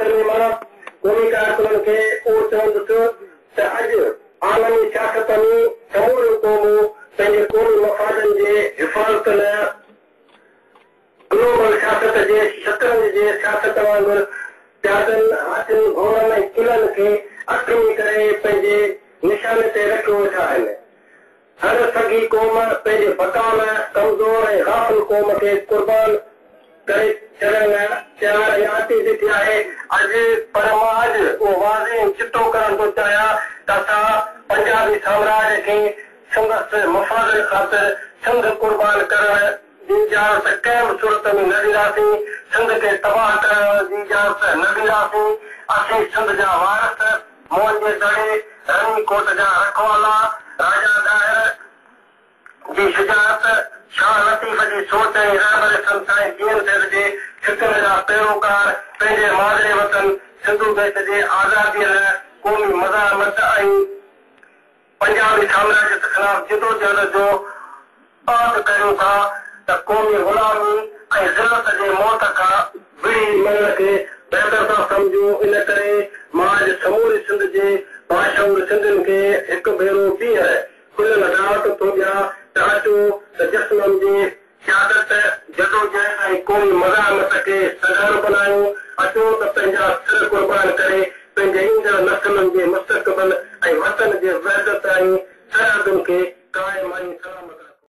आख़िर में मां क़ौमी कारकुननि खे उहो चवंदुसि त अॼु आलमी सियासत में समूरियूं क़ौमूं पंहिंजे क़ौमी मफ़ादनि जे हिफ़ाज़त लाइ ग्लोबल सियासत जे शतरंज जे सियासत वांगुरु प्यादनि हाथियुनि घोड़नि ऐं किलनि खे अखमी करे पंहिंजे निशाने ते रखियो वेठा आहिनि। हर सॻी क़ौम पंहिंजे बका लाइ कमज़ोर ऐं गाफ़िल क़ौम खे क़ुर्बान करे छॾण लाइ तयार ऐं आतीज़ थी आहे अॼु। पर मां अॼु उहो वाज़े चिटो करण थो चाहियां त असां पंजाबी साम्राज्य खे संदसि मफ़ादनि ख़ातिर सिंध क़ुर्बान करण जी इजाज़त कंहिं बि सूरत में न ॾींदासीं। सिंध खे तबाह करण जी इजाज़त न ॾींदासीं। असीं सिंध जा वारस मोहन जे दड़े रणीकोट जा रखवाला राजा दाहिर जी शुजात शाह लतीफ़ जी सोच ऐं रहबर संसाई जीवन सेठ जे फिक्र जा पैरोकार पंहिंजे मादरे वतन सिंधु बेट जे आज़ादीअ लाइ क़ौमी मज़ामत ऐं पंजाबी साम्राज्य के खिलाफ जिदोजहद जो आद कयूं था त क़ौमी ग़ुलामी ऐं ज़िलत जे मौत खां विड़ी मरण खे बहितर था सम्झूं। इन करे मां अॼु समूरी सिंध जे बाशऊर सिंधियुनि खे हिकु भेरो ॿीहर खुलियल दावत थो ॾियां त अचो त जश्ननि जी सियादत जदोजहद ऐं क़ौमी मज़ामत खे सगार बनायूं। अचो त पंहिंजा सिर क़ुर्बान करे पंहिंजे ईंदड़ नसलनि जे मुस्तक़बिल ऐं वतन जे वहदत ऐं सरहदुनि खे क़ाइम ऐं